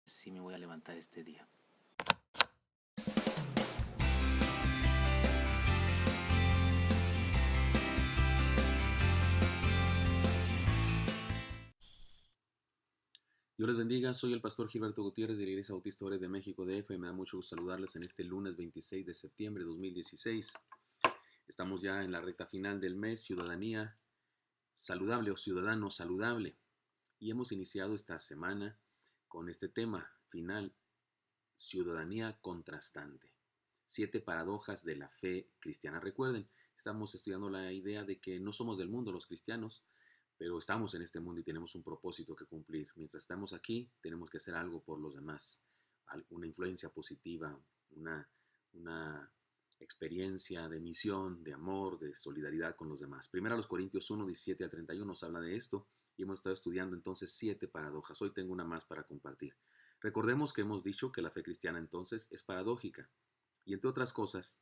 sí me voy a levantar este día. Dios les bendiga, soy el pastor Gilberto Gutiérrez de la Iglesia Bautista Ores de México DF. Me da mucho gusto saludarles en este lunes 26 de septiembre de 2016. Estamos ya en la recta final del mes Ciudadanía Saludable o Ciudadano Saludable. Y hemos iniciado esta semana con este tema final, Ciudadanía Contrastante. 7 paradojas de la fe cristiana. Recuerden, estamos estudiando la idea de que no somos del mundo los cristianos, pero estamos en este mundo y tenemos un propósito que cumplir. Mientras estamos aquí, tenemos que hacer algo por los demás, una influencia positiva, una experiencia de misión, de amor, de solidaridad con los demás. Primero los Corintios 1, 17 al 31 nos habla de esto y hemos estado estudiando entonces 7 paradojas. Hoy tengo una más para compartir. Recordemos que hemos dicho que la fe cristiana entonces es paradójica y entre otras cosas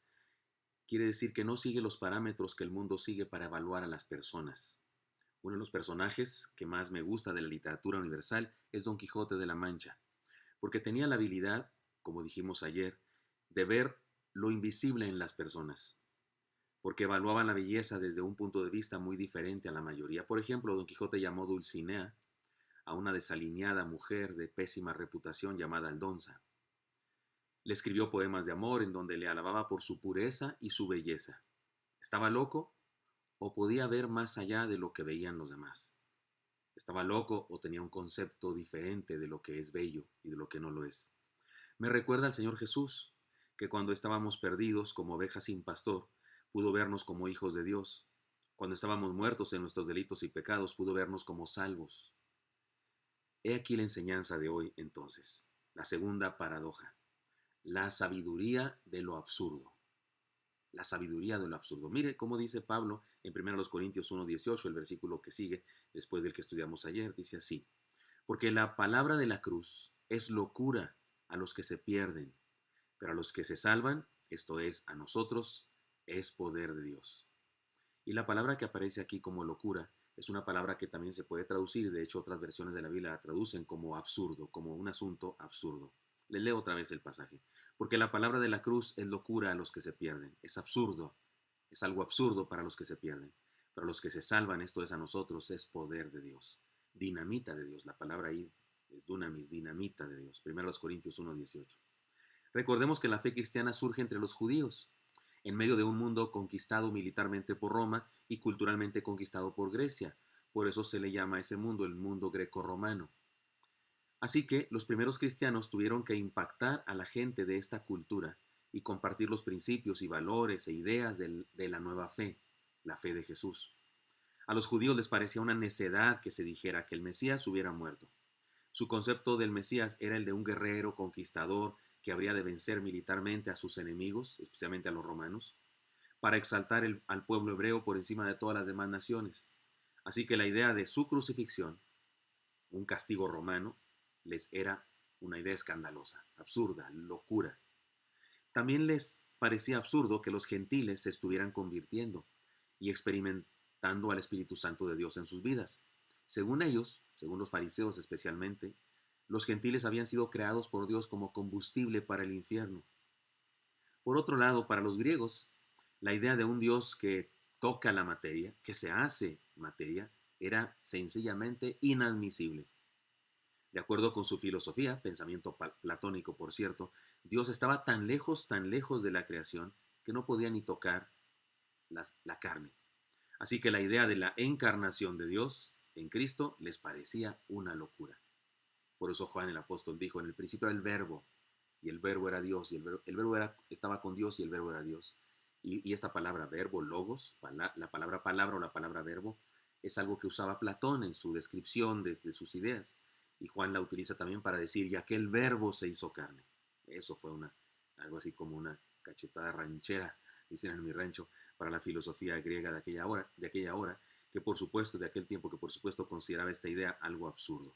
quiere decir que no sigue los parámetros que el mundo sigue para evaluar a las personas. Uno de los personajes que más me gusta de la literatura universal es Don Quijote de la Mancha, porque tenía la habilidad, como dijimos ayer, de ver lo invisible en las personas, porque evaluaban la belleza desde un punto de vista muy diferente a la mayoría. Por ejemplo, Don Quijote llamó Dulcinea a una desaliñada mujer de pésima reputación llamada Aldonza. Le escribió poemas de amor en donde le alababa por su pureza y su belleza. ¿Estaba loco o podía ver más allá de lo que veían los demás? ¿Estaba loco o tenía un concepto diferente de lo que es bello y de lo que no lo es? Me recuerda al Señor Jesús, que cuando estábamos perdidos como ovejas sin pastor, pudo vernos como hijos de Dios. Cuando estábamos muertos en nuestros delitos y pecados, pudo vernos como salvos. He aquí la enseñanza de hoy, entonces. La segunda paradoja. La sabiduría de lo absurdo. La sabiduría de lo absurdo. Mire cómo dice Pablo en 1 Corintios 1:18, el versículo que sigue después del que estudiamos ayer. Dice así: porque la palabra de la cruz es locura a los que se pierden, pero a los que se salvan, esto es, a nosotros, es poder de Dios. Y la palabra que aparece aquí como locura es una palabra que también se puede traducir, de hecho otras versiones de la Biblia la traducen como absurdo, como un asunto absurdo. Le leo otra vez el pasaje. Porque la palabra de la cruz es locura a los que se pierden, es absurdo, es algo absurdo para los que se pierden, pero a los que se salvan, esto es a nosotros, es poder de Dios, dinamita de Dios. La palabra ahí es dunamis, dinamita de Dios. 1 Corintios 1:18. Recordemos que la fe cristiana surge entre los judíos, en medio de un mundo conquistado militarmente por Roma y culturalmente conquistado por Grecia. Por eso se le llama a ese mundo el mundo greco-romano. Así que los primeros cristianos tuvieron que impactar a la gente de esta cultura y compartir los principios y valores e ideas de la nueva fe, la fe de Jesús. A los judíos les parecía una necedad que se dijera que el Mesías hubiera muerto. Su concepto del Mesías era el de un guerrero conquistador que habría de vencer militarmente a sus enemigos, especialmente a los romanos, para exaltar al pueblo hebreo por encima de todas las demás naciones. Así que la idea de su crucifixión, un castigo romano, les era una idea escandalosa, absurda, locura. También les parecía absurdo que los gentiles se estuvieran convirtiendo y experimentando al Espíritu Santo de Dios en sus vidas. Según ellos, según los fariseos especialmente, los gentiles habían sido creados por Dios como combustible para el infierno. Por otro lado, para los griegos, la idea de un Dios que toca la materia, que se hace materia, era sencillamente inadmisible. De acuerdo con su filosofía, pensamiento platónico por cierto, Dios estaba tan lejos de la creación, que no podía ni tocar la carne. Así que la idea de la encarnación de Dios en Cristo les parecía una locura. Por eso Juan el apóstol dijo: en el principio era el verbo, y el verbo era Dios, y el verbo estaba con Dios, y el verbo era Dios. Y esta palabra verbo, logos, la palabra palabra o la palabra verbo, es algo que usaba Platón en su descripción de sus ideas. Y Juan la utiliza también para decir: y aquel verbo se hizo carne. Eso fue algo así como una cachetada ranchera, dicen en mi rancho, para la filosofía griega de aquella hora, que por supuesto, de aquel tiempo, que por supuesto consideraba esta idea algo absurdo.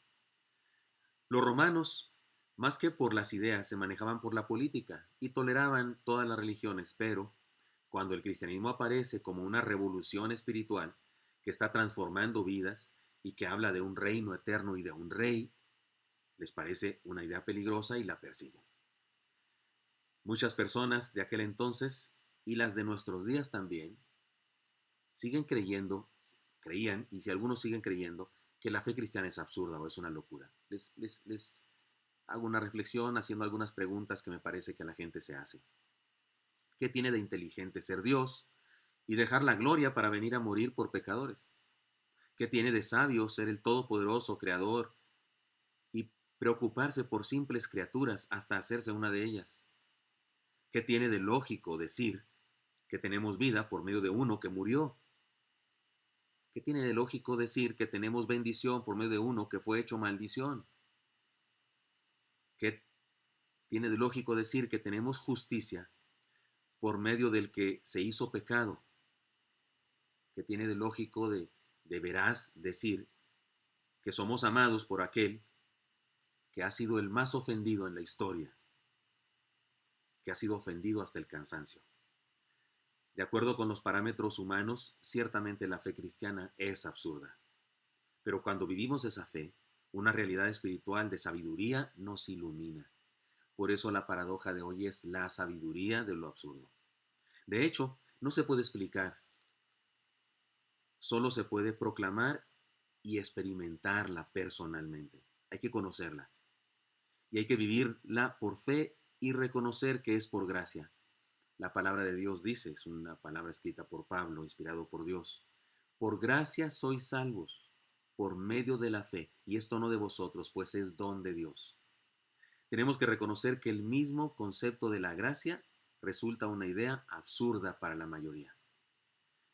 Los romanos, más que por las ideas, se manejaban por la política y toleraban todas las religiones, pero cuando el cristianismo aparece como una revolución espiritual que está transformando vidas y que habla de un reino eterno y de un rey, Les parece una idea peligrosa y la persiguen. Muchas personas de aquel entonces y las de nuestros días también siguen creían, y si algunos siguen creyendo, que la fe cristiana es absurda o es una locura. Les hago una reflexión haciendo algunas preguntas que me parece que la gente se hace. ¿Qué tiene de inteligente ser Dios y dejar la gloria para venir a morir por pecadores? ¿Qué tiene de sabio ser el todopoderoso creador y preocuparse por simples criaturas hasta hacerse una de ellas? ¿Qué tiene de lógico decir que tenemos vida por medio de uno que murió? ¿Qué tiene de lógico decir que tenemos bendición por medio de uno que fue hecho maldición? ¿Qué tiene de lógico decir que tenemos justicia por medio del que se hizo pecado? ¿Qué tiene de lógico de veraz decir que somos amados por aquel que ha sido el más ofendido en la historia, que ha sido ofendido hasta el cansancio? De acuerdo con los parámetros humanos, ciertamente la fe cristiana es absurda. Pero cuando vivimos esa fe, una realidad espiritual de sabiduría nos ilumina. Por eso la paradoja de hoy es la sabiduría de lo absurdo. De hecho, no se puede explicar, solo se puede proclamar y experimentarla personalmente. Hay que conocerla y hay que vivirla por fe y reconocer que es por gracia. La palabra de Dios dice, es una palabra escrita por Pablo, inspirado por Dios: por gracia sois salvos, por medio de la fe, y esto no de vosotros, pues es don de Dios. Tenemos que reconocer que el mismo concepto de la gracia resulta una idea absurda para la mayoría,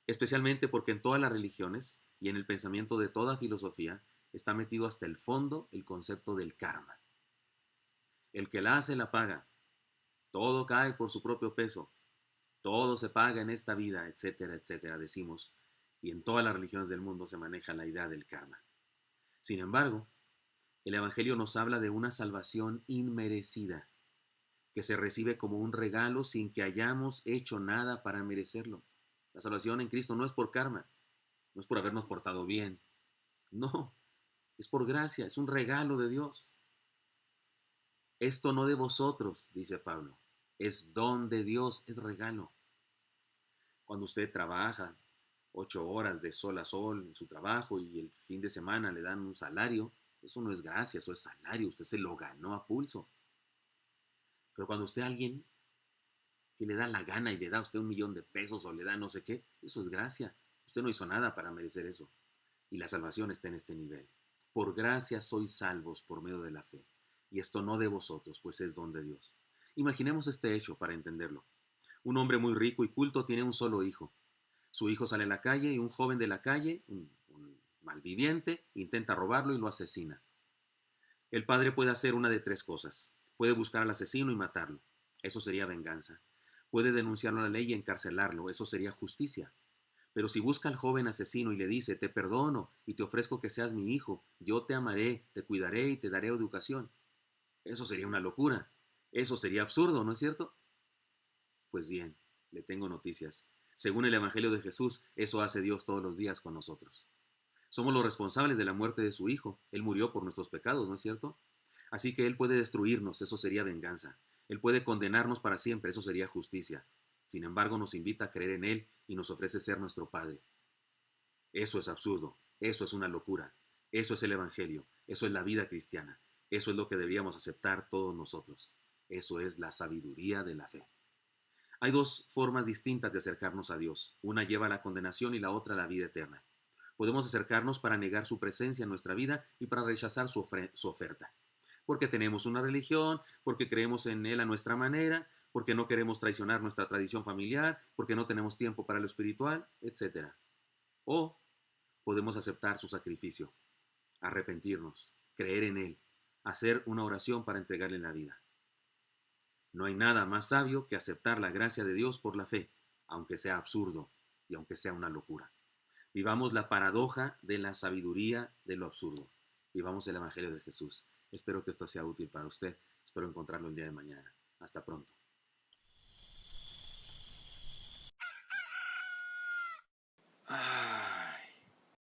especialmente porque en todas las religiones y en el pensamiento de toda filosofía está metido hasta el fondo el concepto del karma. El que la hace la paga, todo cae por su propio peso, todo se paga en esta vida, etcétera, etcétera, decimos, y en todas las religiones del mundo se maneja la idea del karma. Sin embargo, el Evangelio nos habla de una salvación inmerecida, que se recibe como un regalo sin que hayamos hecho nada para merecerlo. La salvación en Cristo no es por karma, no es por habernos portado bien, no, es por gracia, es un regalo de Dios. Esto no de vosotros, dice Pablo, es don de Dios, es regalo. Cuando usted trabaja 8 horas de sol a sol en su trabajo y el fin de semana le dan un salario, eso no es gracia, eso es salario, usted se lo ganó a pulso. Pero cuando usted a alguien que le da la gana y le da a usted 1,000,000 de pesos o le da no sé qué, eso es gracia. Usted no hizo nada para merecer eso. Y la salvación está en este nivel. Por gracia sois salvos por medio de la fe. Y esto no de vosotros, pues es don de Dios. Imaginemos este hecho para entenderlo. Un hombre muy rico y culto tiene un solo hijo. Su hijo sale a la calle y un joven de la calle, un malviviente, intenta robarlo y lo asesina. El padre puede hacer una de tres cosas. Puede buscar al asesino y matarlo. Eso sería venganza. Puede denunciarlo a la ley y encarcelarlo. Eso sería justicia. Pero si busca al joven asesino y le dice: te perdono y te ofrezco que seas mi hijo, yo te amaré, te cuidaré y te daré educación, eso sería una locura. Eso sería absurdo, ¿no es cierto? Pues bien, le tengo noticias. Según el Evangelio de Jesús, eso hace Dios todos los días con nosotros. Somos los responsables de la muerte de su Hijo. Él murió por nuestros pecados, ¿no es cierto? Así que Él puede destruirnos, eso sería venganza. Él puede condenarnos para siempre, eso sería justicia. Sin embargo, nos invita a creer en Él y nos ofrece ser nuestro Padre. Eso es absurdo, eso es una locura, eso es el Evangelio, eso es la vida cristiana, eso es lo que deberíamos aceptar todos nosotros. Eso es la sabiduría de la fe. Hay dos formas distintas de acercarnos a Dios. Una lleva a la condenación y la otra a la vida eterna. Podemos acercarnos para negar su presencia en nuestra vida y para rechazar su oferta. Porque tenemos una religión, porque creemos en Él a nuestra manera, porque no queremos traicionar nuestra tradición familiar, porque no tenemos tiempo para lo espiritual, etc. O podemos aceptar su sacrificio, arrepentirnos, creer en Él, hacer una oración para entregarle la vida. No hay nada más sabio que aceptar la gracia de Dios por la fe, aunque sea absurdo y aunque sea una locura. Vivamos la paradoja de la sabiduría de lo absurdo. Vivamos el Evangelio de Jesús. Espero que esto sea útil para usted. Espero encontrarlo el día de mañana. Hasta pronto.